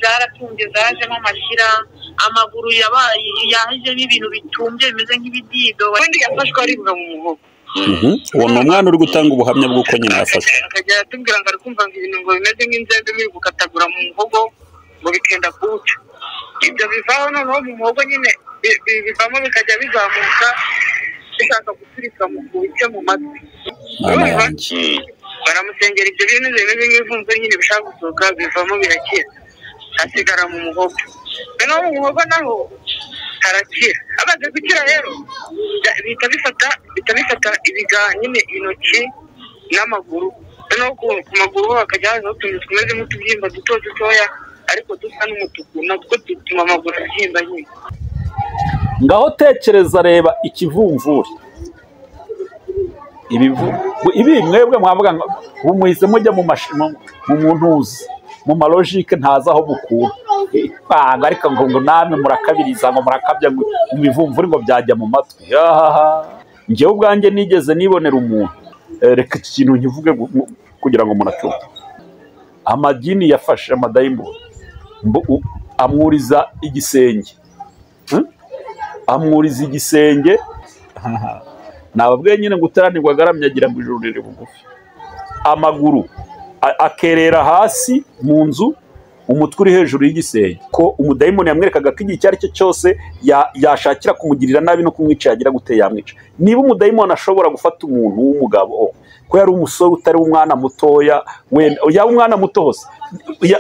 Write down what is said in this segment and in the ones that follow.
zaratumbye zajemo amashyira amaguru yahejemo ibintu bitumbye bimeze nk'ibidido ubundi yafashwe aribwa mu muhogo. Uwo ni umwana uri gutanga ubuhamya bw'uko nyine yafashwe akajya atubwira ngo ari kumva ngo ibintu ngo bimeze nk'inzego biri gukatagura mu muhogo ngo bikenda kuwuca. Ibyo bivaho noneho mu muhogo nyine bivamo bikajya bizamuka bishaka guturika mu bice mu matwi. Baramusengera ibyo bintu bimeze nk'ivumbi nyine bishaka gusohoka bivamo birakira hasigara mu muhogo. Noneho mu muhogo naho harakira. Amaze gukira rero bihita bifata nyine intoki n'amaguru. Noneho ku maguru hakajya hazaho utuntu tumeze nk'utubyimba duto dutoya ariko dusa n'umutuku natwo dutuma amaguru abyimba nyine. Ngaho tekereza reba ikivumvuri ibi mwebwe mwavuga ngo muhise mujya mu muntu uzi mu malogike ntazi aho mukura ariko ngo namwe murakabiriza ngo murakabya ngo ibivumvuri ngo byajya mu matwi. Njyewe ubwanjye nigeze nibonera umuntu reka iki kintu nkivuge kugira ngo munacyumve. Amadini yafashe amadayimoni amwuriza igisenge nababwiye nyine ngo utaranirwa agaramye agira ngo ijuru riri bugufi. Amaguru akerera hasi mu nzu umutwe uri hejuru y'igisenge ko umudayimoni yamwerekaga ko igihe icyo ari cyo cyose yashakira kumugirira nabi no kumwica yagira gute yamwica. Niba umudayimoni ashobora gufata umuntu w'umugabo ko yari umusore utari umwana mutoya yaba umwana muto hose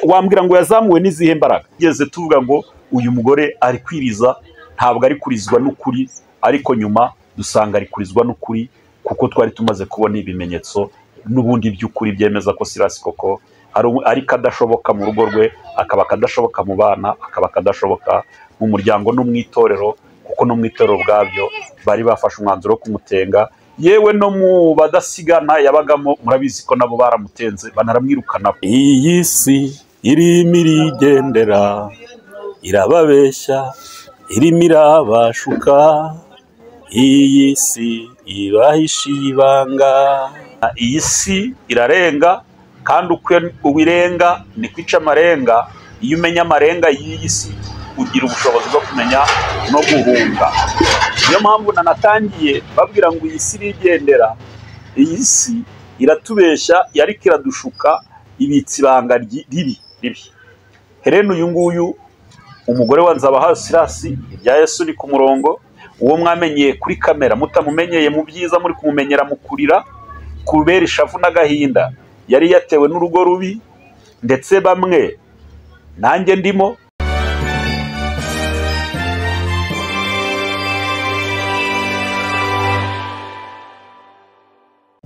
wambwira ngo yazamuwe n'izihe mbaraga? Yeze tuvuga ngo uyu mugore ari kwiriza ntabwo ari kurizwa n'ukuri, ariko nyuma dusanga ari kurizwa n'ukuri kuko twari tumaze kubona ibimenyetso n'ubundi by'ukuri byemeza ko Sirasi koko ari kadashoboka mu rugo rwe, akaba kadashoboka mu bana, akaba kadashoboka mu muryango no mu itorero, kuko no mu itorero bwabyo bari bafashe umwanzuro wo kumutenga. Yewe no mu badasigana yabagamo murabizi ko nabo baramutenze banaramwirukana. Iyi si irimo irigendera irababeshya irimo irabashuka, iyi si ibahisha ibanga. Iyi si irarenga kandi uko ubirenga ni kwica amarenga. Iyo umenya amarenga y'iyi si ugira ubushobozi bwo kumenya no guhunga. Niyo mpamvu nanatangiye babwira ngo iyi si irigendera, iyi si iratubeshya yariko iradushuka ibitsi ibanga ribi. Helene uyu nguyu umugore wa Nzabahayo Sirasi ibya Yesu ni ku murongo, uwo mwamenyeye kuri kamera mutamumenyeye mu byiza muri kumumenyera mu kurira kubera ishavu n'agahinda yari yatewe n'urugo rubi, ndetse bamwe nanjye ndimo.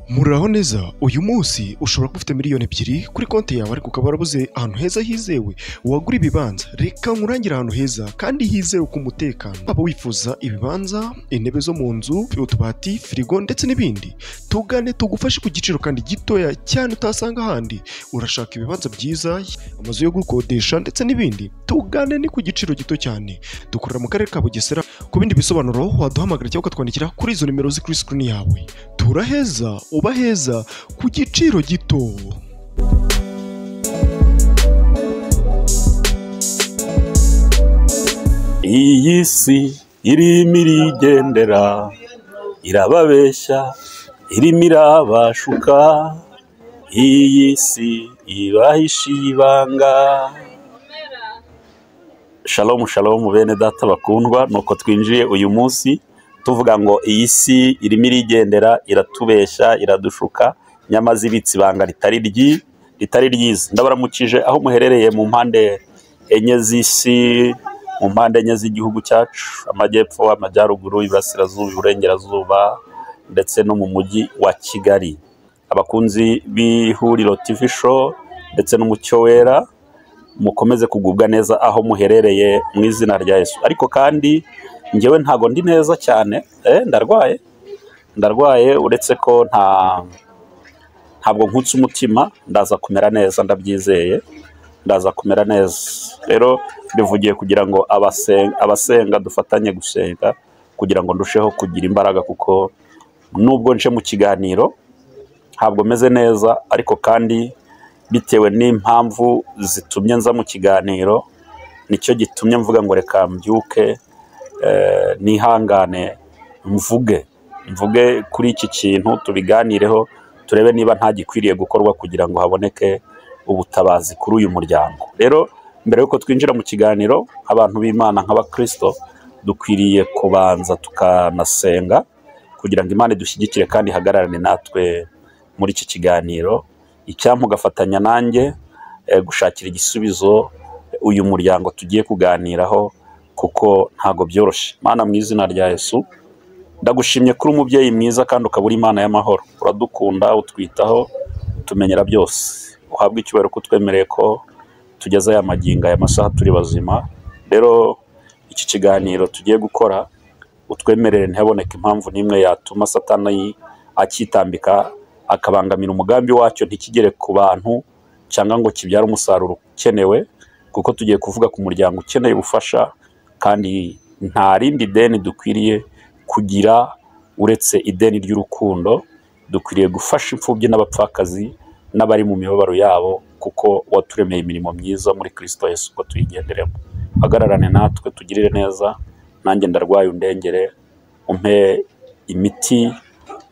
Muraho neza. Uyu munsi ushobora kuba ufite miliyoni 2 kuri konti yawe ariko ukaba warabuze ahantu heza hizewe wagura ibibanza. Reka nkurangira ahantu heza kandi hizewe ku mutekano. Aba wifuza ibibanza, intebe zo mu nzu, utubati, firigo ndetse n'ibindi, tugane tugufashe ku giciro kandi gitoya cyane utasanga ahandi. Urashaka ibibanza byiza, amazu yo gukodesha ndetse n'ibindi, tugane ni ku giciro gito cyane. Dukorera mu karere ka Bugesera. Ku bindi bisobanuro waduhamagara cyangwa ukatwandikira kuri izo nimero ziri kuri screen yawe. Turaheza uba heza ku giciro gito. Iyi si irimo irigendera irababeshya irimo irabashuka, iyi si ibahisha ibanga. Shalom shalom bene data bakundwa, nuko twinjiye uyu munsi tuvuga ngo iyi si irimo irigendera iratubeshya iradushuka, nyamaze ibitsi ibanga ritari ryiza. Ndabaramukije aho muherereye mu mpande enye z'isi, mu mpande enye z'igihugu cyacu, amajyepfo, amajyaruguru, iburasirazuba, iburengerazuba ndetse no mu mujyi wa Kigali. Abakunzi b'ihuriro TV show ndetse n'umucyo wera, mukomeze kugubwa neza aho muherereye mu izina rya Yesu. Ariko kandi njyewe ntago ndi neza cyane, ndarwaye uretse ko ntabwo nkutse umutima, ndaza kumera neza, ndabyizeye ndaza kumera neza. Rero bivugiye kugira ngo abasenga dufatanye gusenga kugira ngo ndusheho kugira imbaraga, kuko nubwo nje mu kiganiro ntabwo meze neza, ariko kandi bitewe n'impamvu zitumye nza mu kiganiro, nicyo gitumye mvuga ngo reka mbyuke nihangane mvuge kuri iki kintu, tubiganireho turebe niba nta gikwiriye gukorwa kugira ngo haboneke ubutabazi kuri uyu muryango. Rero mbere yuko twinjira mu kiganiro, abantu b'Imana nk'abakristo dukwiriye kubanza tukanasenga kugira ngo Imana idushyigikire kandi ihagararane natwe muri iki kiganiro, icyampa ugafatanya nanjye gushakira igisubizo uyu muryango tugiye kuganiraho, kuko ntago byoroshye. Mana, mu izina rya Yesu ndagushimye kuri umubyeyi mwiza kandi ukaba uri Imana y'amahoro, uradukunda, utwitaho, utumenyera byose. Uhabwe icyubahiro ko twemereye ko tugeze aya magingo, aya masaha turi bazima. Rero iki kiganiro tugiye gukora utwemerere ntihaboneke impamvu n'imwe yatuma Satani akitambika akabangamira umugambi wacyo, ntikigere ku bantu cyangwa ngo kibyare umusaruro ukenewe, kuko tugiye kuvuga ku muryango ukeneye ubufasha, kandi nta rindi deni dukwiriye kugira uretse ideni ry'urukundo. Dukwiriye gufasha imfubyi n'abapfakazi n'abari mu mibabaro yabo, kuko waturemeye imirimo myiza muri Kristo Yesu, ko tuyigenderemo. Hagararane natwe, tugirire neza. Nanjye ndarwaye, undengere, umpe imiti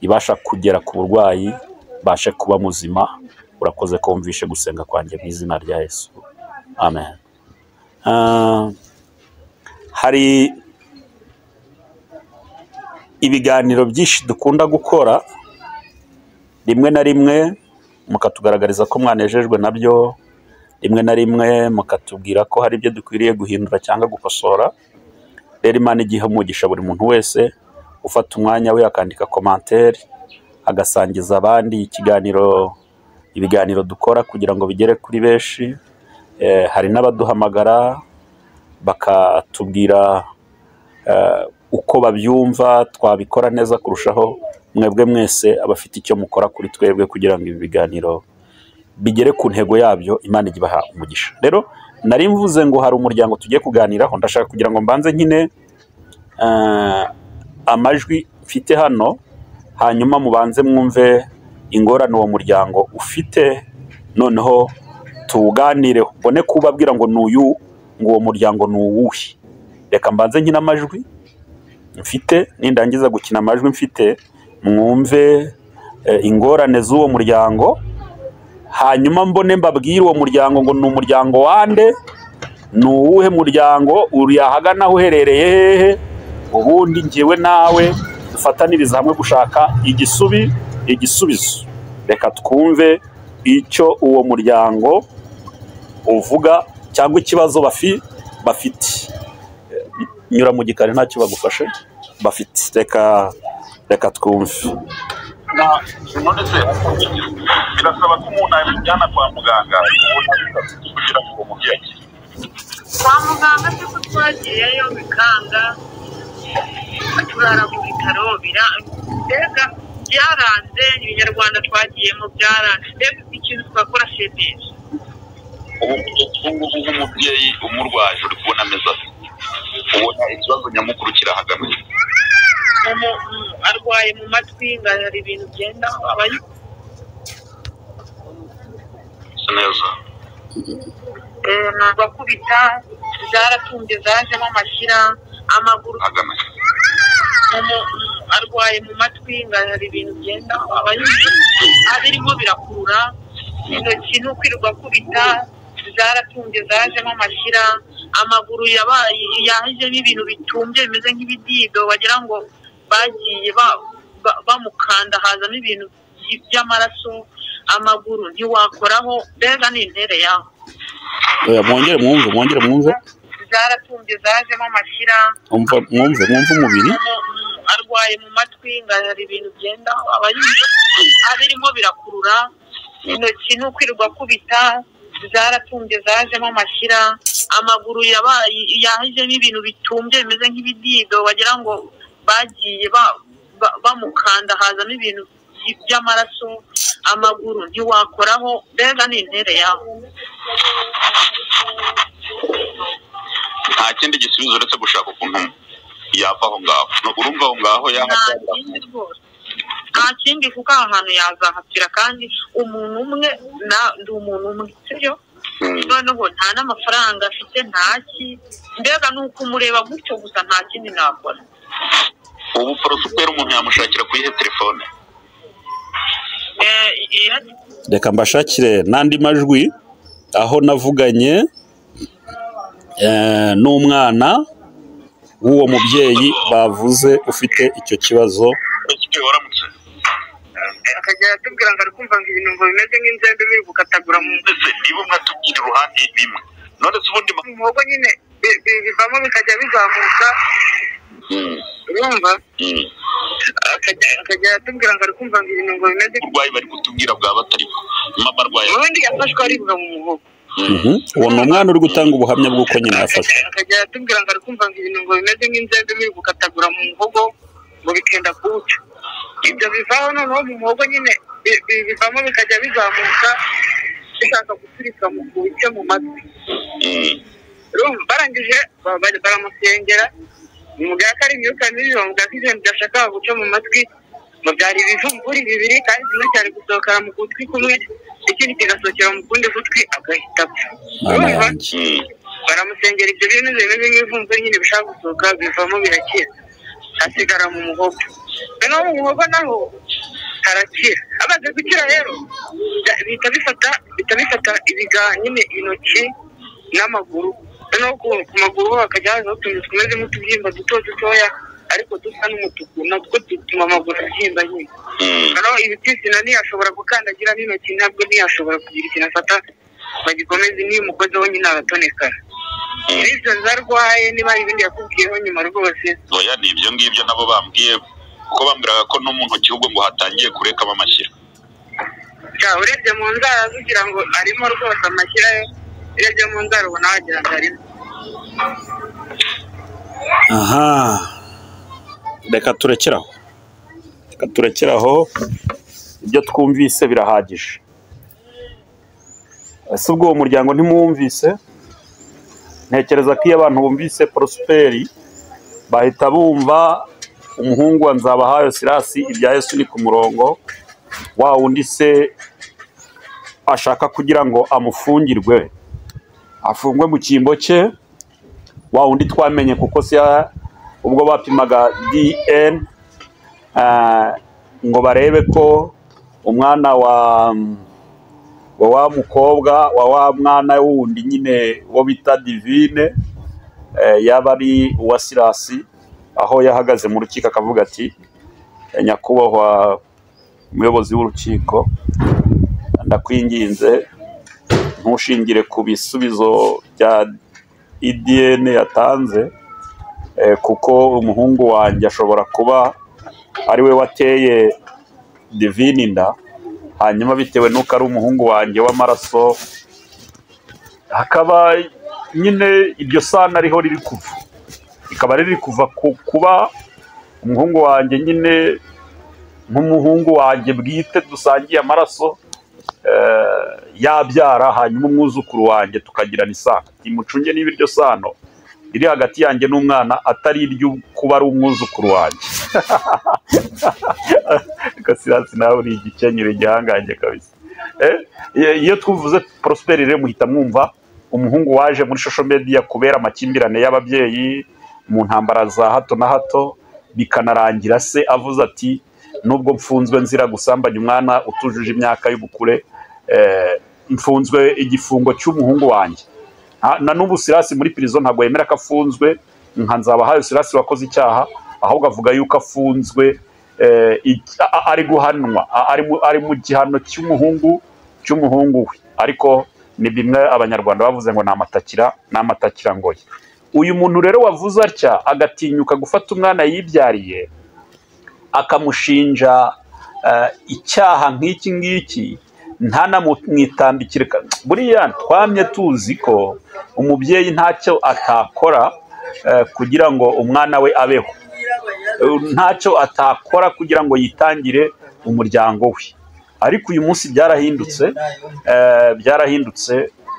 ibasha kugera ku burwayi, bashe kuba muzima. Urakoze ko wumvishe gusenga kwanjye mu izina rya Yesu, amen. Hari ibiganiro byinshi dukunda gukora, rimwe na rimwe mukatugaragariza ko mwanejejwe nabyo, rimwe na rimwe mukatubwira ko hari ibyo dukwiriye guhindura cyangwa gukosora. Rero Imana igihe umugisha buri muntu wese ufata umwanya we akandika commentaire, agasangiza abandi ibiganiro dukora kugira ngo bigere kuri benshi. Hari n'abaduhamagara bakatubwira uko babyumva twabikora neza kurushaho. Mwebwe mwese abafite icyo mukora kuri twebwe kugira ngo ibi biganiro bigere ku ntego yabyo, Imana igibaha umugisha. Rero nari mvuze ngo hari umuryango tugiye kuganiraho. Ndashaka kugira ngo mbanze nkine amajwi mfite hano, hanyuma mubanze mwumve ingorane uwo muryango ufite, noneho tuganireho. Mbone kubabwira ngo ngo uwo muryango ni uwuhe. Reka mbanze nkine amajwi mfite, nindangiza gukina amajwi mfite mwumve ingorane z'uwo muryango, hanyuma mbone mbabwire uwo muryango ngo ni umuryango wande, ni uwuhe muryango, uri ahagana uherereye hehe, ubundi njyewe nawe dufataniriza hamwe gushaka igisubizo. Reka twumve icyo uwo muryango uvuga cyangwa ikibazo bafite. Nyura mu gikari ntacyo bagufashe bafite. Reka twumve. None se birasaba ko umuntu ajyana kwa muganga kugira ngo umubyeyi akire? Kwa muganga cyangwa twagiyeyo bikanga, turara mu bitaro, mbega byaranze. Ibinyarwanda twagiyemo byaranze, mbega ikintu twakora sedeje. Ubu nk'umubyeyi umurwaje uri kubona ameze ate? Ubona ikibazo nyamukuru kirahagana? Arwaye mu matwi, ngo hari ibintu byenda neza. Ntabwo akubita, zaratumbye zajemo amashyira, amaguru arwaye mu matwi, ngo hari ibintu byenda abirimo birakurura, intoki ni ukwirirwa akubita, zaratumbye zajemo amashyira, amaguru yahejemo ibintu bitumbye bimeze nk'ibidido, wagira ngo bagiye bamukanda hazamo ibintu by'amaraso, amaguru ntiwakoraho, mbega ni intere yaho. Mwongere mwumve. Zaratumbye zajemo amashyira, mwumve umubiri. Arwaye mu matwi, ngo hari ibintu byenda abirimo birakurura, intoki ni ukwirirwa akubita, zaratumbye zajemo amashyira, amaguru yahejemo ibintu bitumbye bimeze nk'ibidido, wagira ngo bagiye bamukanda hazamo ibintu by'amaraso, amaguru ntiwakoraho, mbega ni intere yaho. Nta kindi gisubizo uretse gushaka ukuntu yava aho ngaho. Urumva aho ngaho yahajya nta kindi kuko aha hantu yazahapfira kandi umuntu umwe ndi umuntu umwe sibyo noneho nta n'amafaranga afite ntaki mbega ni ukumureba gutyo gusa nta kindi nakora. ubu porosiperi umuntu yamushakira kuyihe telefone? reka mbashakire n'andi majwi aho navuganye n'umwana w'uwo mubyeyi bavuze ufite icyo kibazo. waramutse akajya atubwira ngo ari kumva ngo ibintu ngo bimeze nk'inzembe biri gukatagura mu mbese niba umwe atubwira uruhande bimwe none se ubundi muhogo nyine bivamo bikajya bizamuka urumva akajya atubwira ngo ari kumva ngo ibintu ngo bimeze uburwayi bari kutubwira bwaba atari bwo nyuma barwaye ubundi yafashwe aribwa mu muhogo. uwo ni umwana uri gutanga ubuhamya bw'uko nyine yafashwe. akajya atubwira ngo ari kumva ngo ibintu ngo bimeze nk'inzembe biri gukatagura mu muhogo ngo bikenda kuwuca. ibyo bivaho noneho mu muhogo nyine bivamo bikajya bizamuka bishaka guturika mu bice mu matwi. barangije baramusengera umugabo ko ari imyuka mibi bavuga ko ibintu byashakaga guca mu matwi ngo byari ibivumburi bibiri kandi kimwe cyari gusohokera mu gutwi kumwe ikindi kigasohokera mu kundi gutwi agahita apfa. baramusengera ibyo bintu bimeze nk'ibivumburi nyine bishaka gusohoka bivamo birakira hasigara mu muhogo. noneho mu muhogo naho harakira amaze gukira rero bihita bifata nyine intoki n'amaguru. noneho ku maguru hakajya hazaho utuntu tumeze nk'utubyimba dutoya ariko dusa n'umutuku natwo dutuma amaguru abyimba nyine. noneho ibitsitsina ntiyashobora gukandagira n'intoki ntabwo ntiyashobora kugira ikintu afata bagikomeze n'iyo umukozeho nyine aratonekara. n'ibyo zarwaye niba hari ibindi yakubwiyeho nyuma rwose. oya ni ibyo ngibyo nabo bambwiye kuko bambwiraga ko no mu ntoki ahubwo ngo hatangiye kurekamo amashyira. urebye mu nzara kugira ngo arimo rwose amashyira yo urebye mu nzara ubona wagira ngo arimo. aha reka turekeraho ibyo twumvise birahagije. ese ubwo uwo muryango ntimuwumvise? ntekereza ko iyo abantu bumvise Prosperi bahita bumva umuhungu wa Nzabahayo Sirasi ibya Yesu ni ku murongo wa wundi se ashaka kugira ngo amufungirwe afungwe mu cyimbo cye, wa wundi twamenye kuko se ubwo bapimaga DNA ngo barebe ko umwana wa mukobwa wa mwana wundi nyine wo bita Divine yaba ari uwa Sirasi, aho yahagaze mu rukiko akavuga ati nyakubahwa umuyobozi w'urukiko ndakwinginze ntushingire ku bisubizo bya DNA yatanze kuko umuhungu wanjye ashobora kuba ari we wateye Divine inda, hanyuma bitewe n'uko ari umuhungu wanjye w'amaraso hakaba nyine iryo sana ariho riri kuva, rikaba riri kuva kuba umuhungu wanjye nyine nk'umuhungu wanjye bwite dusangiye amaraso yabyara hanyuma umwuzukuru wanjye tukagirana isano. Timucunge niba iryo sano riri hagati yanjye n'umwana atari iryo kuba ari umwuzukuru wanjye. Sirasi nawe uri igikenyero igihangange kabisa. Iyo tuvuze Prosperi rero muhita mwumva umuhungu waje muri social media kubera amakimbirane y'ababyeyi mu ntambara za hato na hato, bikanarangira se avuze ati nubwo mfunzwe nzira gusambanya umwana utujuje imyaka y'ubukure, mfunzwe igifungo cy'umuhungu wanjye. Na n'ubu Sirasi muri prison ntabwo yemera ko afunzwe nka Nzabahayo Sirasi wakoze icyaha, ahubwo avuga yuko afunzwe ari guhanwa, ari mu gihano cy'umuhungu we. Ariko ni bimwe abanyarwanda bavuze ngo n'amatakira ngoye. Uyu muntu rero wavuze atya agatinyuka gufata umwana yibyariye akamushinja icyaha nk'iki ngiki ntanamwitambikire. Buriya twamye tuzi ko umubyeyi ntacyo atakora kugira ngo umwana we abeho, ntacyo atakora kugira ngo yitangire umuryango we. Ariko uyu munsi byarahindutse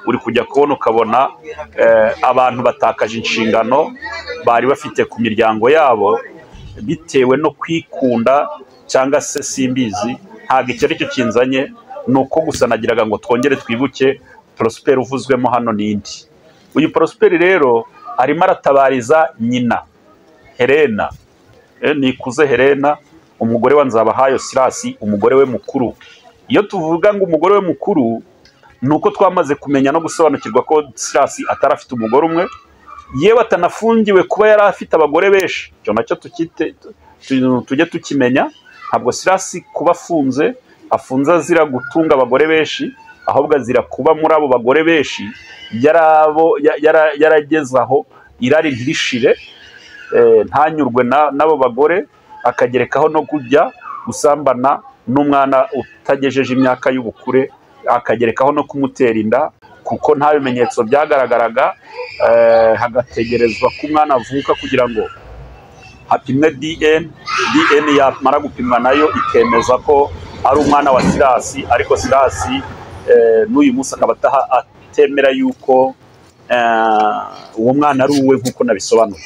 uri kujya kubona ukabona abantu batakaje inshingano bari bafite ku miryango yabo bitewe no kwikunda cyangwa se simbizi, ntabwo icyo ari cyo kinzanye, ni uko gusa nagiraga ngo twongere twibuke Prosper uvuzwemo hano n'indi. Uyu Prosper rero arimo aratabariza nyina Helena, Nikuze Helena, umugore wa Nzabahayo Silas, umugore we mukuru. Iyo tuvuga ngo umugore we mukuru, nuko twamaze kumenya no gusobanukirwa ko Silas atarafite umugore umwe, yewe atanafungiwe kuba yari afite abagore benshi. Cyo nacyo tujye tukimenya. Ntabwo Silas kuba afunze azira gutunga abagore benshi, ahubwo azira kuba muri abo bagore benshi yarageze aho irari ntirishire, ntanyurwe n'abo bagore, akagerekaho no kujya gusambana n'umwana utagejeje imyaka y'ubukure, akagerekaho no kumutera inda, kuko nta bimenyetso byagaragaraga. Hagategerezwa ko umwana avuka kugira ngo hapimwe DNA yamara gupimwa nayo ikemeza ko ari umwana wa Silas, ariko Silas n'uyu munsi akaba atemera yuko uwo mwana ari uwe nk'uko nabisobanuye.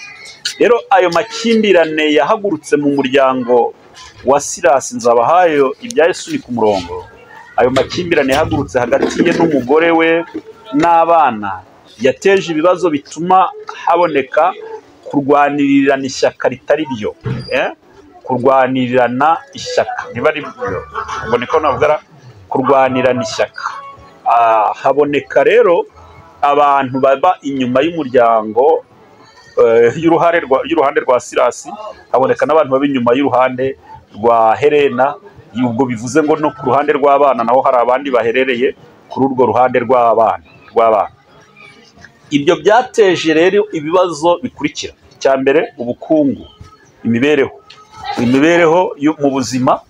Rero ayo makimbirane yahagurutse mu muryango wa Silas Nzabahayo, ibya Yesu ni ku murongo. Ayo makimbirane yahagurutse hagati ye n'umugore we n'abana, yateje ibibazo bituma haboneka kurwanirirana ishyaka ritari ryo, kurwanirirana ishyaka niba ari byo, ubwo niko navuga, kurwanirana ishyaka. Haboneka rero abantu baba inyuma y'umuryango y'uruhande rwa Silas, haboneka n'abantu baba inyuma y'uruhande rwa Helena. Ubwo bivuze ngo no ku ruhande rw'abana naho hari abandi baherereye kuri urwo ruhande rw'abana. Ibyo byateje rero ibibazo bikurikira. Icya mbere, ubukungu, imibereho mu buzima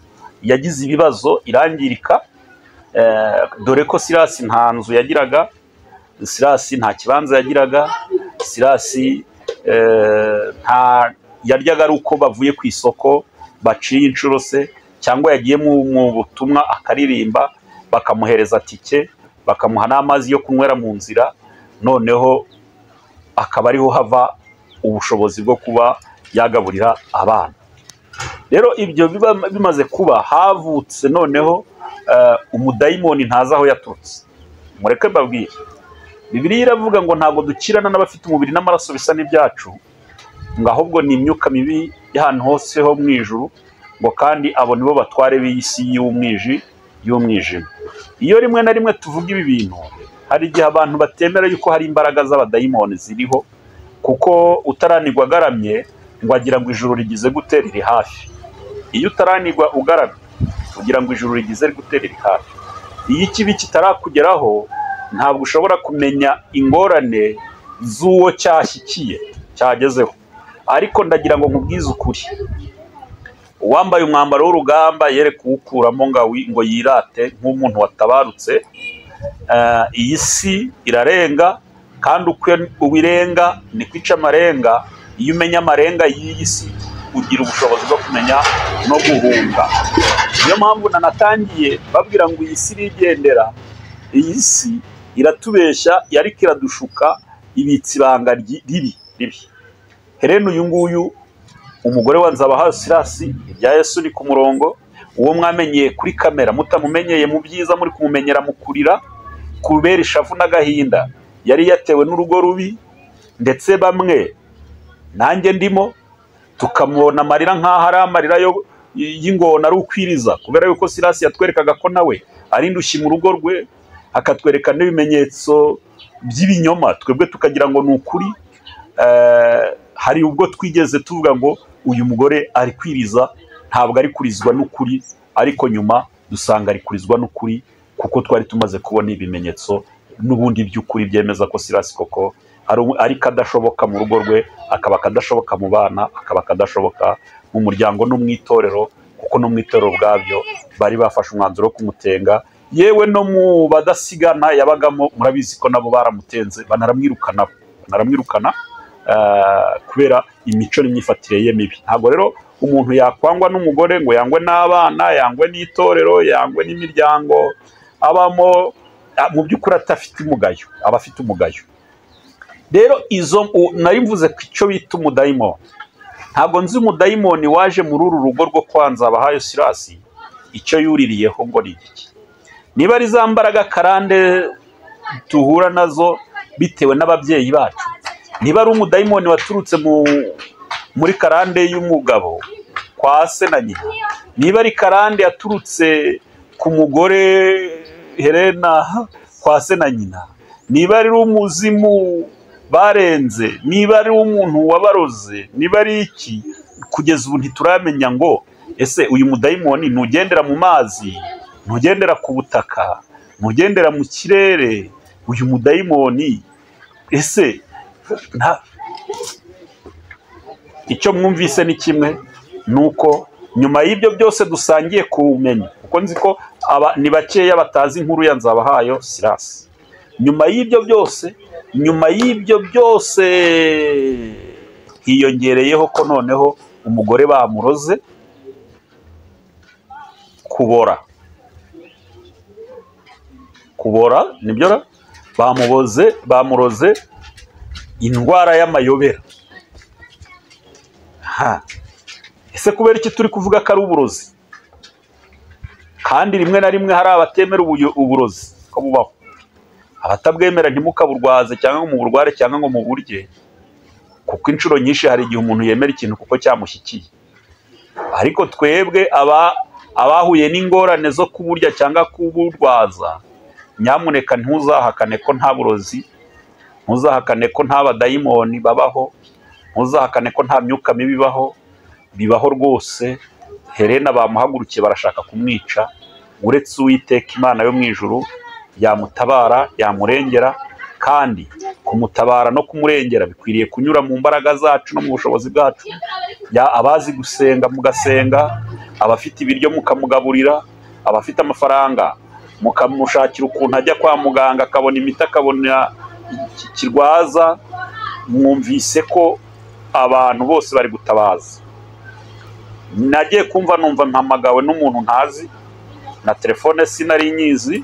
yagize ibibazo, irangirika, dore ko Silas nta nzu yagiraga, Silas nta kibanza yagiraga, Silas nta yaryaga ari uko bavuye ku isoko baciye inshuro se, cyangwa yagiye mu butumwa akaririmba bakamuhereza tike, bakamuha n'amazi yo kunywera mu nzira, noneho akaba ariho hava ubushobozi bwo kuba yagaburira abana. Rero ibyo bimaze kuba, havutse noneho umudayimoni ntazi aho yaturutse. Mureke mbabwire, Bibiliya iravuga ngo ntabwo dukirana n'abafite umubiri n'amaraso bisa n'ibyacu, ngo ahubwo ni imyuka mibi y'ahantu hose ho mu ijuru, ngo kandi abo nibo batware b'isi y'umwijima. Iyo rimwe na rimwe tuvuga ibi bintu, hari igihe abantu batemera yuko hari imbaraga z'abadayimoni ziriho, kuko utaranigwa agaramye ngo agira ngo ijuru rigize gute riri hafi. Iyo utaranigwa ugaramye ugira ngo ijuru rigize gute riri hafi. Iyo ikibi kitarakugeraho ntabwo ushobora kumenya ingorane z'uwo cyashyikiye cyagezeho. Ariko ndagira ngo nkubwize ukuri, uwambaye umwambaro w'urugamba yere kuwukuramo ngo yirate nk'umuntu watabarutse. Iyi si irarenga, kandi uko ubirenga ni kwica amarenga. Iyo umenya amarenga y'iyi si ugira ubushobozi bwo kumenya no guhunga. Niyo mpamvu nanatangiye babwira ngo iyi si irigendera, iyi si iratubeshya, yariko iradushuka, ibitsi ibanga ribi. Helena uyu nguyu, umugore wa Nzabahayo Silas, ibya Yesu ni ku murongo, uwo mwamenyeye kuri kamera, mutamumenyeye mu byiza, muri kumumenyera mu kurira kubera ishavu n'agahinda. Yari yatewe n'urugo rubi, ndetse bamwe nanjye ndimo, tukamubona amarira nk'aho ari amarira y'ingona ari ukwiriza, kubera yuko Silas yatwerekaga ko nawe ari indushyi mu rugo rwe, akatwereka n'ibimenyetso by'ibinyoma, twebwe tukagira ngo ni ukuri. Hari ubwo twigeze tuvuga ngo uyu mugore ari kwiriza, ntabwo ari kurizwa n'ukuri, ariko nyuma dusanga ari kurizwa n'ukuri, kuko twari tumaze kubona ibimenyetso n'ubundi by'ukuri byemeza ko Silas koko ari kadashoboka mu rugo rwe, akaba kadashoboka mu bana, akaba kadashoboka mu muryango no mu itorero, kuko no mu itorero bwabyo bari bafashe umwanzuro wo kumutenga. Yewe no mu badasigana yabagamo, murabizi ko nabo baramutenze, banaramwirukana kubera imico n'imyifatire ye mibi. Ntabwo rero umuntu yakwangwa n'umugore ngo yangwe n'abana, yangwe n'itorero, yangwe n'imiryango abamo, mu by'ukuri atafite umugayo, aba afite umugayo. Rero izo nari mvuze ko icyo bita umudayimoni ntabwo nzi umudayimoni waje muri uru rugo rwo kwa Nzabahayo Sirasi icyo yuririyeho ngo ni iki. Niba ari za mbaraga karande tuhura nazo bitewe n'ababyeyi bacu, niba ari umudayimoni waturutse muri karande y'umugabo kwa se na nyina, niba ari karande yaturutse ku mugore Helena kwa se na nyina, niba ari umuzimu barenze, niba ari umuntu wabaroze, niba ari iki, kugeza ubu ntituramenya ngo ese uyu mudayimoni ntugendera mu mazi, ntugendera ku butaka, ntugendera mu kirere. Uyu mudayimoni ese icyo mwumvise ni kimwe, nuko nyuma y'ibyo byose dusangiye kumenya, kuko nzi ko ni bakeya batazi inkuru ya Nzabahayo Sirasi. Nyuma y'ibyo byose hiyongereyeho ko noneho umugore bamuroze kubora nibyo bamuroze indwara y'amayobera. Ese kubera iki turi kuvuga ko ari uburozi? Kandi rimwe na rimwe hari abatemera uburozi ko bubaho, abatabwemera ntimukaburwaze cyangwa ngo muburware cyangwa ngo muburye, kuko inshuro nyinshi hari igihe umuntu yemera ikintu kuko cyamushyikiye. Ariko twebwe abahuye n'ingorane zo kuburya cyangwa kuburwaza, nyamuneka ntuzahakane ko nta burozi, ntuzahakane ko nta badayimoni babaho, ntuzahakane ko nta myuka mibi bibaho rwose. Helena bamuhagurukiye barashaka kumwica, uretse Uwiteka Imana yo mu ijuru yamutabara, yamurengera. Kandi kumutabara no kumurengera bikwiriye kunyura mu mbaraga zacu no mu bushobozi bwacu. Abazi gusenga mugasenga, abafite ibiryo mukamugaburira, abafite amafaranga mukamushakira ukuntu ajya kwa muganga akabona imiti, akabona ikirwaza. Mwumvise ko abantu bose bari gutabaza. Nagiye kumva numva mpamagawe n'umuntu ntazi, na telefone sinari nyizi,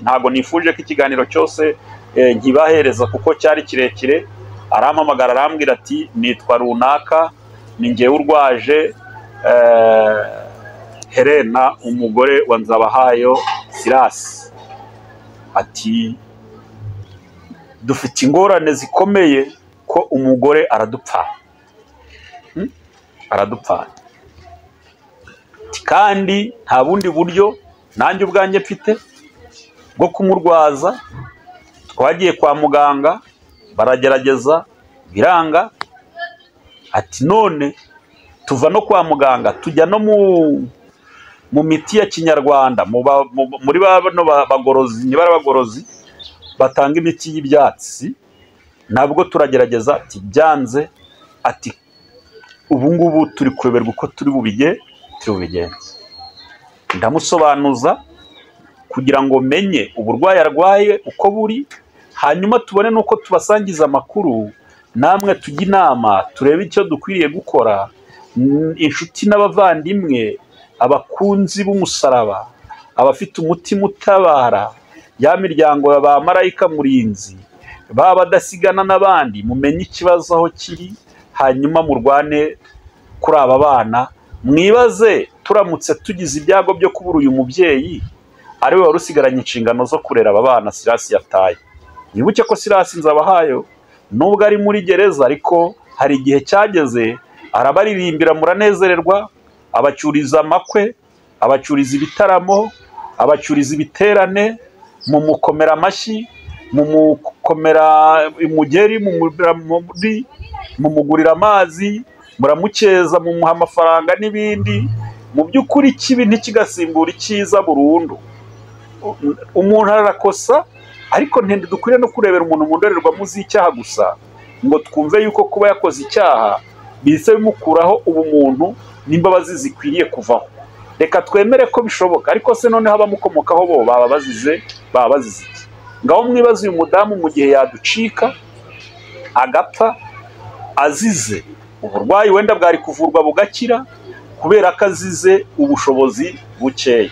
ntabwo nifuje ko ikiganiro cyose nkibahereza kuko cyari kirekire. Arampamagara arambwira ati nitwa runaka, ni njyewe urwaje Helena umugore wa Nzabahayo Sirasi. Ati dufite ingorane zikomeye ko umugore aradupfana. Kandi nta bundi buryo nanjye ubwanjye mfite bwo kumurwaza. Twagiye kwa muganga baragerageza biranga. Ati none tuva no kwa muganga tujya no mu miti ya kinyarwanda, muri bano bagorozi, niba ari abagorozi batanga imiti y'ibyatsi, nabwo turagerageza. Ati byanze, ati ubu ngubu turi kureberwa uko turi bubigenze. Ndamusobanuza kugira ngo menye uburwayi arwaye uko buri, hanyuma tubone nuko tubasangiza amakuru, namwe tujya inama, turebe icyo dukwiriye gukora. Inshuti n'abavandimwe, abakunzi b'umusaraba, abafite umutima utabara, ya miryango ba marayika murinzi, baba badasigana n'abandi, mumenye ikibazo aho kiri, hanyuma murwane kuri aba bana. Mwibaze turamutse tugize ibyago byo kubura uyu mubyeyi, ari we wari usigaranye inshingano zo kurera aba bana Sirasi yataye. Nibuke ko Sirasi Nzabahayo nubwo ari muri gereza, ariko hari igihe cyageze arabaririmbira, muranezererwa, abacyuriza amakwe, abacyuriza ibitaramo, abacyuriza ibiterane, mumukomera amashyi, mumukomera imugeri, mumugurira amazi, muramukeza, mumuha amafaranga n'ibindi. Mu by'ukuri ikibi ntikigasimbura icyiza burundu. Umuntu arakosa, ariko ntidukwiriye no kurebera umuntu mu ndorerwamo z'icyaha gusa ngo twumve yuko kuba yakoze icyaha bihise bimukuraho ubumuntu n'imbabazi zikwiriye kuvaho. Reka twemere ko bishoboka, ariko se noneho abamukomokaho bo baba bazize iki? Ngaho mwibaze uyu mudamu mu gihe yaducika agapfa azize uburwayi wenda bwari kuvurwa bugakira, kubera ko azize ubushobozi bukeya,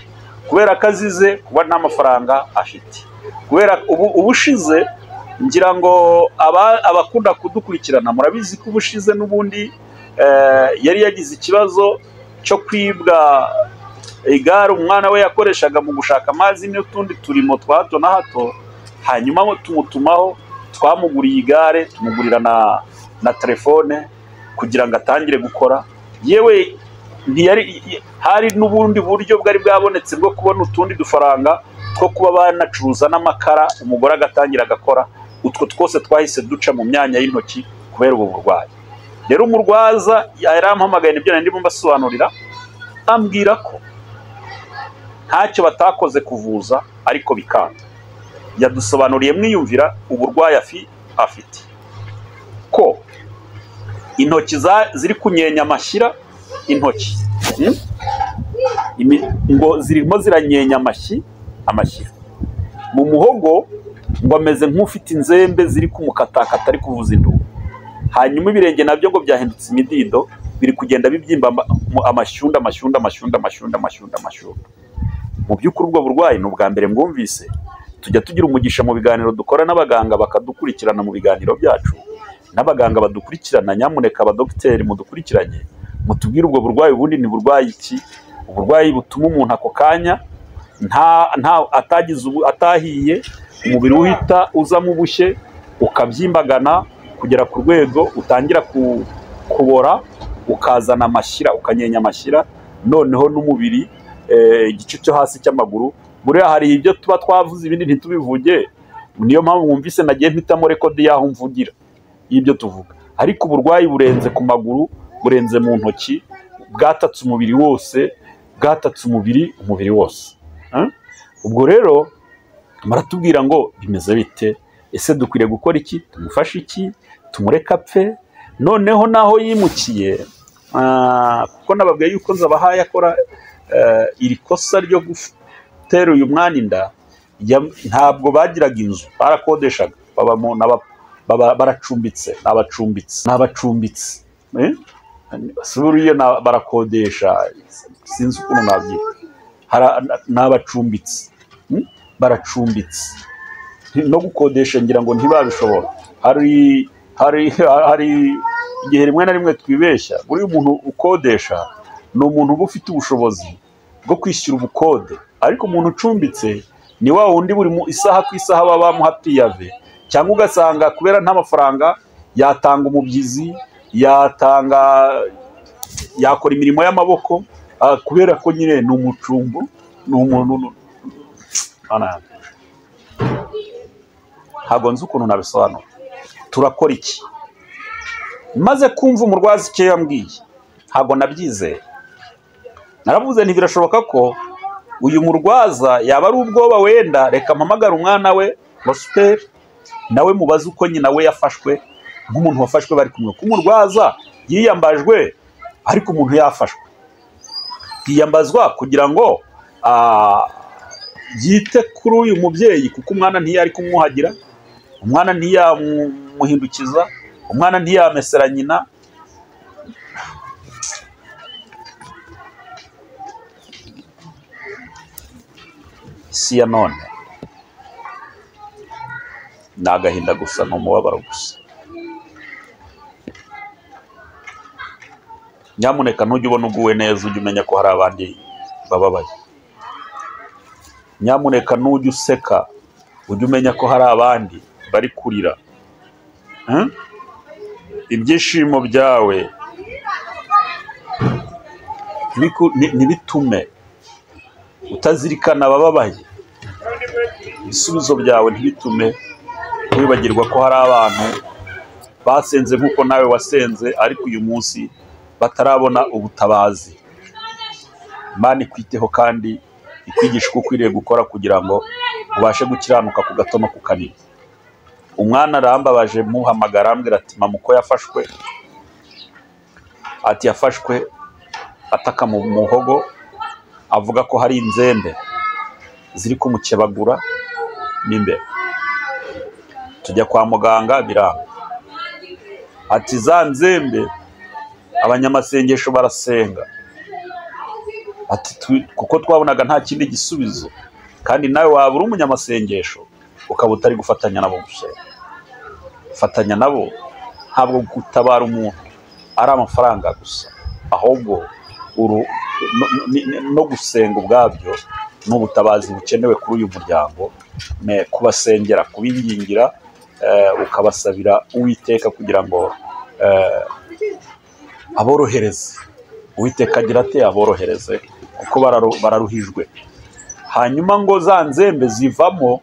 kubera ko azize kuba nta mafaranga afite, kubera ubushize ngira ngo abakunda kudukurikirana murabizi ko ubushize n'ubundi yari yagize ikibazo cyo kwibwa igare umwana we yakoreshaga mu gushaka amazi n'utundi turimo twa hato na hato, hanyuma tumutumaho, twamuguriye igare, tumugurira na telefone kugira ngo atangire gukora. Yewe hari n'ubundi buryo bwari bwabonetse bwo kubona utundi dufaranga two kuba banacuruza n'amakara, umugore agatangira agakora. Utwo twose twahise duca mu myanya y'intoki kubera ubu burwayi. Rero umurwaza yarampamagaye, nibyo nari ndimo mbasobanurira, ambwira ko ntacyo batakoze kuvuza ariko bikanga. Yadusobanuriye mwiyumvira uburwayi afite, ko intoki ziri kunyenya amashyira, intoki ngo zirimo ziranyenya amashyira mu muhogo, ngo ameze nk'ufite inzembe ziri kumukatakata ari kuvuza induru. Hanyuma ibirenge nabyo ngo byahindutse imidido, biri kugenda bibyimba amashyunda. Mu by'ukuri ubwo burwayi ni ubwa mbere mwumvise. Tujya tugira umugisha mu biganiro dukora n'abaganga bakadukurikirana mu biganiro byacu, n'abaganga badukurikirana. Nyamuneka abadogiteri mudukurikiranye, mutubwire ubwo burwayi ubundi ni burwayi iki? Uburwayi butuma umuntu ako kanya atahiye, umubiri uhita uzamo ubushye, ukabyimbagana kugera ku rwego utangira kubora, ukazana amashyira, ukanyenya amashyira. Noneho n'umubiri, igice cyo hasi cy'amaguru, buriya hari ibyo tuba twavuze ibindi ntitubivuge. Niyo mpamvu mwumvise nagiye mpitamo rekodi y'aho mvugira y'ibyo tuvuga. Ariko uburwayi burenze ku maguru, burenze mu ntoki, bwatatse umubiri wose, bwatatse umubiri wose. Ubwo rero maratubwira ngo bimeze bite? Ese dukwiriye gukora iki? Tumufashe iki? Tumureka apfe? Noneho naho yimukiye, kuko nababwiye yuko nzabahaye akora iri kosa ryo gutera uyu mwana inda, ntabwo bagiraga inzu, barakodeshaga, baracumbitse, n'abacumbitse suriye barakodesha, sinzi ukuntu nabyita, n'abacumbitse, baracumbitse. No gukodesha ngira ngo ntibabishobora. Hari igihe rimwe na rimwe twibeshya. Buri umuntu ukodesha ni umuntu uba ufite ubushobozi bwo kwishyura ubukode, ariko umuntu ucumbitse ni wa wundi buri isaha ku isaha baba bamuha piyave, cyangwa ugasanga kubera nta mafaranga yatanga umubyizi, yakora imirimo y'amaboko, kubera ko nyine ni umucumbu, ni umuntu. Ntabwo nzi ukuntu nabisobanura. Turakora iki? Maze kumva umurwazi icyo yambwiye, ntabwo nabyizeye. Naravuze nti birashoboka ko uyu murwaza yaba ari ubwoba, wenda reka mpamagara umwana we Prosper, nawe mubaze uko nyina we yafashwe, nk'umuntu wafashwe bari kumwe. Ko umurwaza yiyambajwe ariko umuntu yafashwe, yiyambazwa kugira ngo yite kuri uyu mubyeyi, kuko umwana ntiyari kumwuhagira, umwana ntiyamuhindukiza, umwana ntiyamesera nyina. Isi ya none ni agahinda gusa, ni umubabaro gusa. Nyamuneka ntujye ubona uguwe neza ujye umenya ko hari abandi bababaye. Nyamuneka ntujye useka ujye umenya ko hari abandi bari kurira. Ibyishimo byawe ntibitume utazirikana abababaye. Ibisubizo byawe ntibitume wibagirwa ko hari abantu basenze nk'uko nawe wasenze, ariko uyu munsi batarabona ubutabazi. Imana ikwiteho kandi ikwigisha uko ukwiriye gukora kugira ngo ubashe gukiranuka ku gato no ku kanini. Umwana arambabaje, muhamagara ambwira ati mama uko yafashwe, ati yafashwe ataka mu muhogo, avuga ko hari inzembe ziri kumukebagura n'imbere. Tujya kwa muganga biranga, ati za nzembe abanyamasengesho barasenga, ati kuko twabonaga nta kindi gisubizo, kandi nawe waba uri umunyamasengesho ukaba utari gufatanya nabo gusenga. fatanya nabo, ntabwo gutabara umuntu ari amafaranga gusa, ahubwo no gusenga ubwabyo ni ubutabazi bukenewe kuri uyu muryango, kubasengera, kubingingira, ukabasabira Uwiteka kugira ngo aborohereze. Uwiteka agira ati aborohereze kuko bararuhijwe. Hanyuma ngo za nzembe zivamo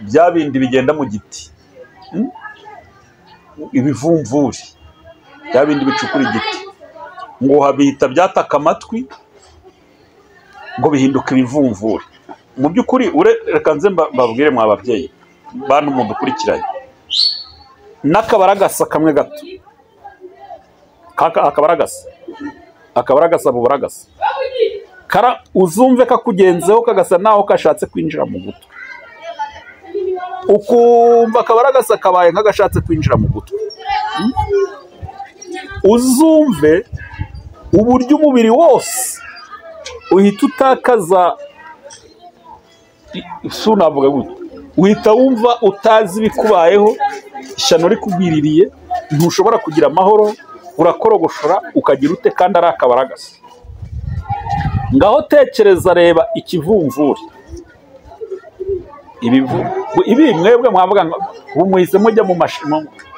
bya bindi bigenda mu giti, ibivumvuri, bya bindi bicukura igiti, ngo habita byataka amatwi ngo bihinduka ibivumvuri. Mu by'ukuri reka nze mbabwire mwa babyeyi bantu mudukurikiranye, n'akabaragasa kamwe gato, akabaragasa bubaragasa uzumve kakugenzeho kagasa naho kashatse kwinjira mu gutwi, ukumva akabaragasa kabaye nk'agashatse kwinjira mu gutwi, uzumve uburyo umubiri wose uhita utakaza, navuga gute, uhita wumva utazi ibikubayeho, ishyano rikugwiririye, ntushobora kugira amahoro, urakorogoshora ukagira ute kandi ari akabaragasa. Ngaho tekereza, reba ikivumvuri, ibi mwebwe mwavuga ngo muhise mujya mu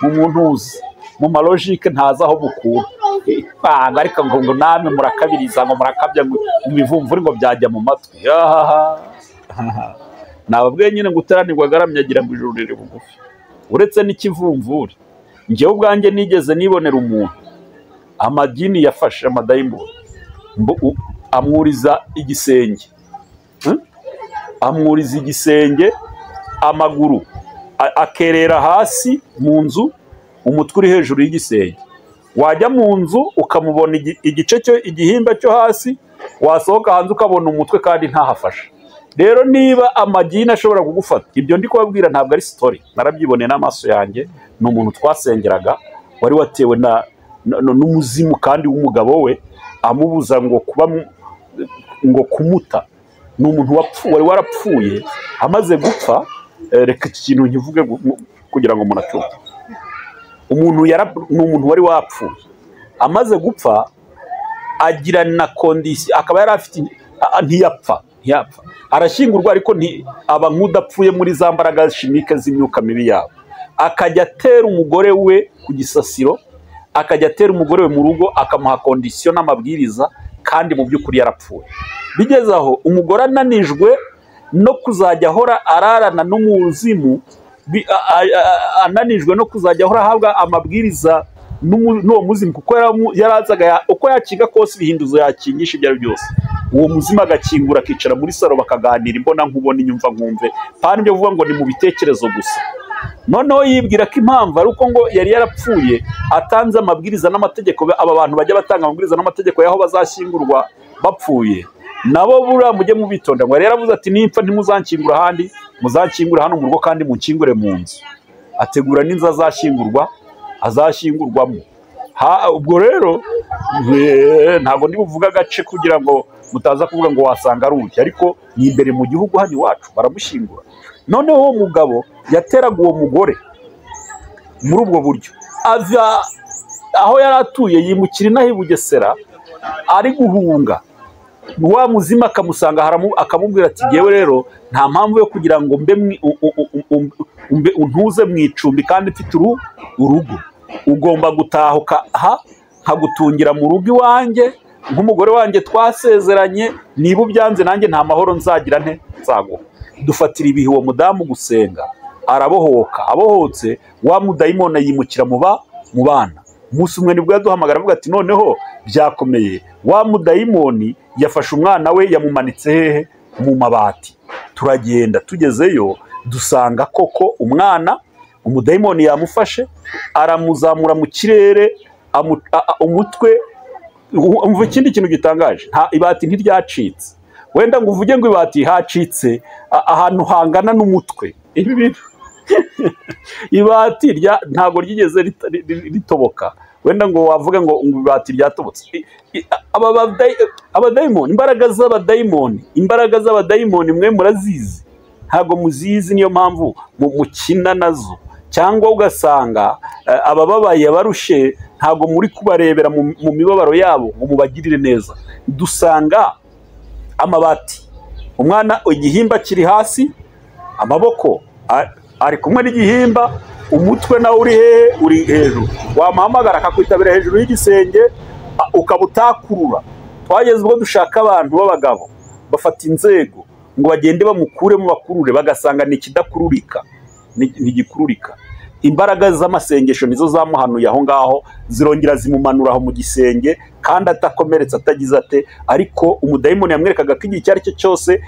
muntu uzi mu malogike ntazi aho mukura, ariko ngo namwe murakabiriza ngo murakabya ngo ibivumvuri ngo byajya mu matwi. Nababwiye nyine ngo utaranirwa agaramyagira ngo ijuru riri bugufi. Uretse n'ikivumvuri, njyewe ubwanjye nigeze nibonera umuntu amadini yafashe, amadayimoni, amwuriza igisenge, amaguru akerera hasi mu nzu, umutwe uri hejuru y'igisenge. Wajya mu nzu ukamubona igice igihimba cyo hasi, wasohoka hanze ukabona umutwe kandi ntahafashe. Rero niba amagini ashobora kugufata, ibyo ndi kubabwira ntabwo ari story, narabyiboneye n'amaso yanjye. Ni umuntu twasengeraga wari watewe n'umuzimu kandi w'umugabo we, amubuza ngo kumuta. Ni umuntu wari warapfuye, amaze gupfa. Reka iki kintu nkivuge kugira ngo munacyumve. Ni umuntu wari wapfuye, amaze gupfa agira na kondisiyo, akaba yari afite, ntiyapfa, arashyingurwa, ariko aba nk'udapfuye muri za mbaraga shimike z'imyuka mibi yabo. Akajya atera umugore we ku gisasiro, akajya atera umugore we mu rugo, akamuha kondisiyo n'amabwiriza, kandi mu by'ukuri yarapfuye. Bigeze aho umugore ananijwe no kuzajya ahora ararana n'umuzimu, ananijwe no kuzajya ahora ahabwa amabwiriza n'uwo muzimu, kuko yarazaga uko yakinga kose ibihinduzo yakingisha ibyo ari byose. Uwo muzimu agakingura, akicara muri salo, bakaganira imbona nkubona, inyumva nkumve, kandi ibyo vuga ngo ni mu bitekerezo gusa. Noneho yibwira ko impamvu ari uko ngo yari yarapfuye, atanze amabwiriza n'amategeko. Aba bantu bajya batanga amabwiriza n'amategeko y'aho bazashyingurwa bapfuye, nabo buriya mujye mubitonda. Ngo yari yaravuze ati nimpfa ntimuzanshyingura ahandi, muzanshyingura hano mu rugo kandi munkingure mu nzu. Ategura n'inzu azashyingurwamo. Ubwo rero ntabwo ndi buvuga agace kugira ngo mutaza kuvuga ngo wasanga ari uki, ariko ni imbere mu gihugu hano iwacu baramushyingura. Noneho uwo mugabo yateraga uwo mugore muri ubwo buryo, ava aho yari atuye yimukira inaha i Bugesera, ari guhunga. Wa muzima akamusanga, akamubwira ati ngewe rero nta mpamvu yo kugira ngo untuze mu icumbi kandi mfite urugo, ugomba gutahuka nkagutungira mu rugo iwanjye nk'umugore wanjye twasezeranye. Niba ubyanze nanjye nta mahoro nzagira nzaguha. Dufatira ibihe uwo mudamu gusenga, arabohoka. Abohotse wa mudayimoni yimukira mu bana. Umunsi umwe nibwo yaduhamagara avuga ati noneho byakomeye, wa mudayimoni yafashe umwana we yamumanitse hehe? Mu mabati. Turagenda, tugezeyo dusanga koko umwana umudayimoni yamufashe, aramuzamura mu kirere, umutwe. Umva ikindi kintu gitangaje, ibati ntiryacitse. Wenda ngo uvuge ngo ibati hacitse ahantu hangana n'umutwe. Ibi bintu ibati ntabwo ryigeze ritoboka. Wenda ngo wavuga ngo ibati ryatobotse. Abadayimoni, imbaraga z'abadayimoni mwe murazizi. ntabwo muzizi, niyo mpamvu mukina nazo, cyangwa ugasanga abababaye barushe ntabwo muri kubarebera mu mibabaro yabo ngo mubagirire neza. Dusanga amabati, umwana igihimba kiri hasi, amaboko ari kumwe n'igihimba, umutwe nawe uri hehe, uri hejuru. Wamuhamagara akakwitabira hejuru y'igisenge ukaba utakurura. Twageze ubwo dushaka abantu b'abagabo bafata inzego ngo bagende bamukuremo bakurure, bagasanga ni ikidakururika, ntigikururika. Imbaraga z'amasengesho nizo zamuhanuye aho ngaho, zirongera zimumanura aho mu gisenge kandi atakomeretse, atagize ate. Ariko umudayimoni yamwerekaga ko igihe icyo ari cyo cyose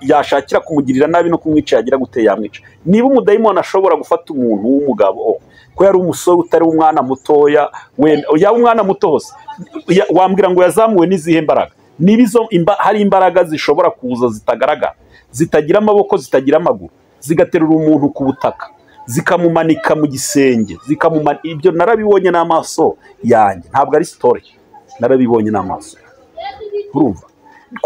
yashakira kumugirira nabi no kumwica yagira gute yamwica. Niba umudayimoni ashobora gufata umuntu w'umugabo ko yari umusore utari umwana mutoya, yaba umwana muto hose, wambwira ngo yazamuwe n'izihe mbaraga? Niba izo hari imbaraga zishobora kuza zitagaragara, zitagira amaboko, zitagira amaguru, zigaterura umuntu ku butaka, zikamumanika mu gisenge, ibyo narabibonye n'amaso yanjye, ntabwo ari story, narabibonye n'amaso. Urumva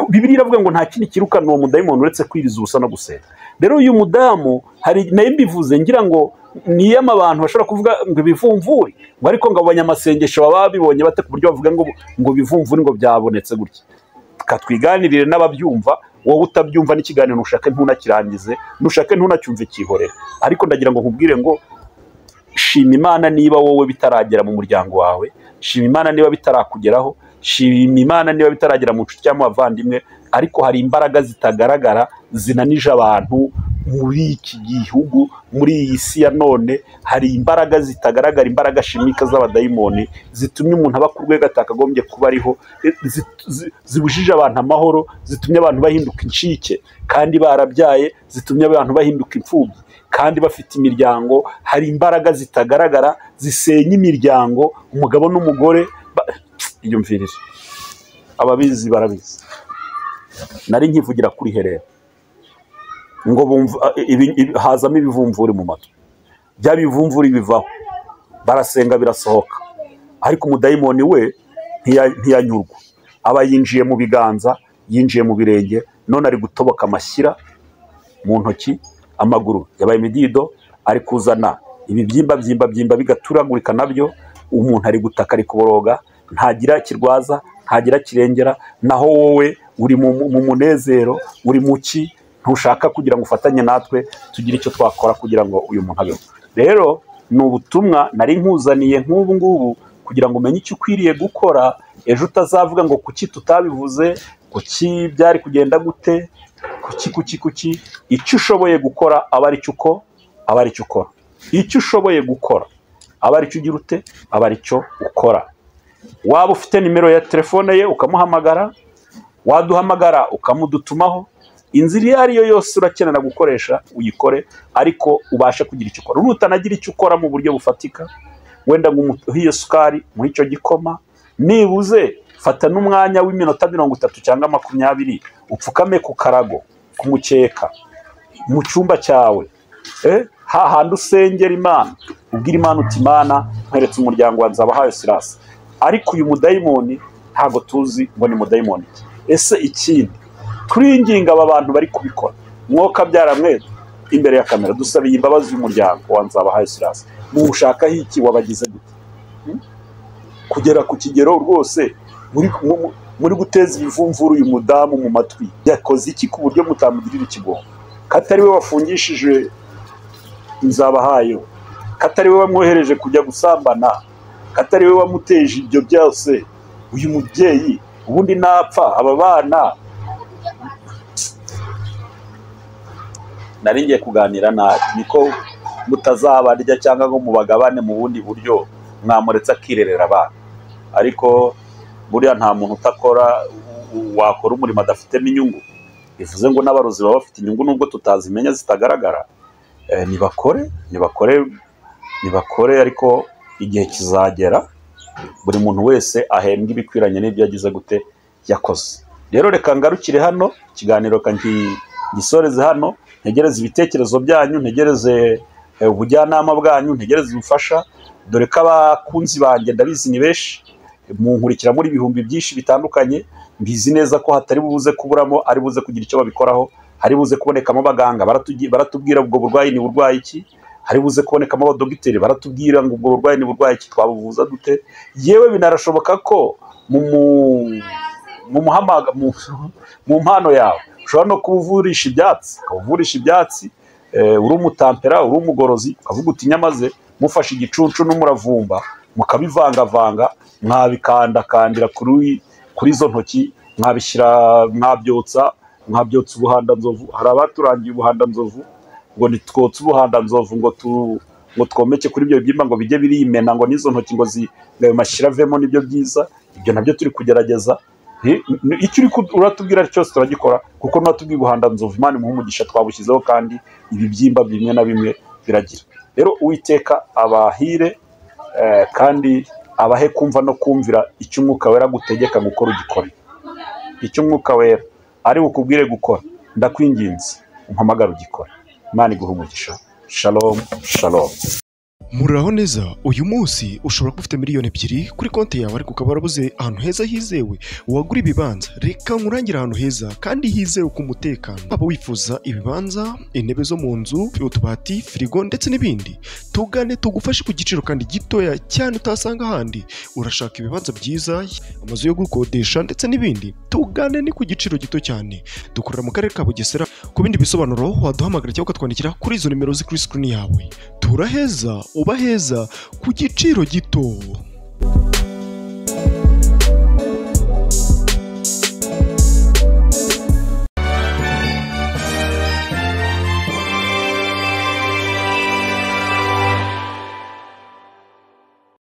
Bibiliya iravuga ngo nta kindi kirukana uwo mudayimoni uretse kwiriza ubusa no gusenga. Rero uyu mudamu hari nayo mbivuze ngira ngo niyama abantu bashobora kuvuga ngo ibivumvuri, ngo ariko ngo abanyamasengesho baba bibonye bate ku buryo bavuga ngo bivumvuri ngo byabonetse gutya. Katwiganirire n'ababyumva, wowe utabyumva n'ikiganiro nushake ntunakirangize, nushake ntunacyumve kihorera. Ariko ndagira ngo nkubwire ngo shima Imana niba wowe bitaragera mu muryango wawe, shima Imana niba bitarakugeraho, shima Imana niba bitaragera mu nshuti cyangwa abavandimwe. Ariko hari imbaraga zitagaragara zinanije abantu muri iki gihugu, muri iyi si ya none. Hari imbaraga zitagaragara, imbaraga shimika z'abadayimoni zitumye umuntu aba ku rwego atakagombye kuba ariho, zibujije abantu amahoro, zitumye abantu bahinduka incike kandi barabyaye, zitumye abantu bahinduka imfubyi kandi bafite imiryango. Hari imbaraga zitagaragara zisenya imiryango, umugabo n'umugore. Iyumvirire, ababizi barabizi. Nari nkivugira kuri Herera ngo hazamo ibivumvuri mu matwi, bya bivumvuri bivaho, barasenga birasohoka. Ariko umudayimoni we ntiyanyurwa, aba yinjiye mu biganza, yinjiye mu birenge, none ari gutoboka amashyira mu ntoki, amaguru yabaye imidido, ari kuzana ibibyimba bigaturagurika nabyo. Umuntu ari gutaka, ari kuboroga, ntagira kirwaza, ntagira kirengera. Naho wowe uri mu munezero, uri mu ki, ntushaka kugira ngo ufatanye natwe tugire icyo twakora kugira ngo uyu muntu abeho. Rero ni ubutumwa nari nkuzaniye nk'ubu ngubu kugira ngo umenye icyo ukwiriye gukora, ejo utazavuga ngo kuki tutabivuze, kuki byari kugenda gute, kuki. Icyo ushoboye gukora aba ari cyo ukora. Icyo ushoboye gukora aba ari cyo ugira ute, aba ari cyo ukora. Waba ufite nimero ya telefone ye ukamuhamagara, waduhamagara ukamudutumaho. Inzira iyo ari yo yose urakenera gukoresha uyikore, ariko ubashe kugira icyo ukora. Nutanagira icyo ukora mu buryo bufatika, wenda ngo iyo sukari muri icyo gikoma, nibuze fata n'umwanya w'iminota 30 cyangwa 20 upfukame ku karago, ku mukeka, mu cyumba cyawe, hahandi usengera Imana, ubwira Imana uti Imana nkweretse umuryango wa Nzabahayo Silas. Ariko uyu mudayimoni ntago tuzi ngo ni mudayimoni. Ese ikindi turinginga aba bantu bari kubikora, mwoka byaramwete imbere ya kamera, dusabiye imbabazi y'umuryango wa Nzabahayo Silas. Mushakaho iki? Wabagize gute kugera ku kigero rwose muri guteza ibivumvuru uyu mudamu mu matwi? Yakoze iki ku buryo mutamugirira ikigongo? Katari we wafungishije Nzabahayo, katari we wamwohereje kujya gusambana, katari we wamuteje ibyo byose. Uyu mubyeyi ubundi napfa aba bana. Nari ngiye kuganira nabi, niko mutazabarya cyangwa ngo mubagabane mu bundi buryo, mwamuretse akirerera abana. Ariko buriya nta muntu utakora wakora umurimo adafitemo inyungu. Bivuze ngo n'abarozi baba bafite inyungu nubwo tutazimenya zitagaragara. Nibakore, ariko igihe kizagera buri muntu wese ahembwa ibikwiranye n'ibyo yagize gute yakoze. Rero reka ngarukire hano, ikiganiro kangisoreze hano, ntegereze ibitekerezo byanyu, ntegereze ubujyanama bwanyu, ntegereze ubufasha. Dore ko abakunzi banjye ndabizi ni benshi, munkurikira muri ibihumbi byinshi bitandukanye. Mbizi neza ko hatari buze kuburamo ari buze kugira icyo babikoraho. hari buze kubonekamo abaganga baratubwira ubwo burwayi ni burwayi iki, hari buze kubonekamo abadogiteri baratubwira ngo ubwo burwayi ni burwayi iki, twabuvuza dute. Yewe binarashoboka ko mu mpano yawe ushobora no kuvurisha ibyatsi, uri umutampera, uri umugorozi, ukavuga uti nyamaze mufashe igicucu n'umuravumba mukabivangavanga, mwabikandakandira kuri izo ntoki, mwabyotsa ubuhandanzovu. Hari abaturangiye ubuhandanzovu ngo nitwotse ubuhandanzovu ngo twomeke kuri ibyo bibyimba ngo bijye birimena ngo n'izo ntoki ngo ayo mashyira avemo, nibyo byiza. Ibyo nabyo turi kugerageza. Icyo uratubwira cyose turagikora, kuko natubwiye ubuhandanzovu Imana imuha umugisha twabushyizeho, kandi ibibyimba bimwe na bimwe biragira. Rero Uwiteka abahire kandi abahe kumva no kumvira icyo Umwuka Wera gutegeka gukora ugikore. Icyo Umwuka Wera ari bukubwire gukora, ndakwinginze umpamagara ugikore. Imana iguhe umugisha. Shalom shalom. Muraho neza, uyu munsi ushobora kuba ufite miliyoni 2 kuri konti yawe ariko ukaba warabuze ahantu heza hizewe wagura ibibanza. Reka nkurangira ahantu heza kandi hizewe ku mutekano. Waba wifuza ibibanza, intebe zo mu nzu, utubati, firigo ndetse n'ibindi, tugane tugufashe ku giciro kandi gitoya cyane utasanga ahandi. Urashaka ibibanza byiza, amazu yo gukodesha ndetse n'ibindi, tugane ni ku giciro gito cyane. Dukorera mu karere ka Bugesera. Ku bindi bisobanuro waduhamagara cyangwa ukatwandikira kuri izo nimero ziri kuri screen yawe. Turaheza, uba heza ku giciro gito.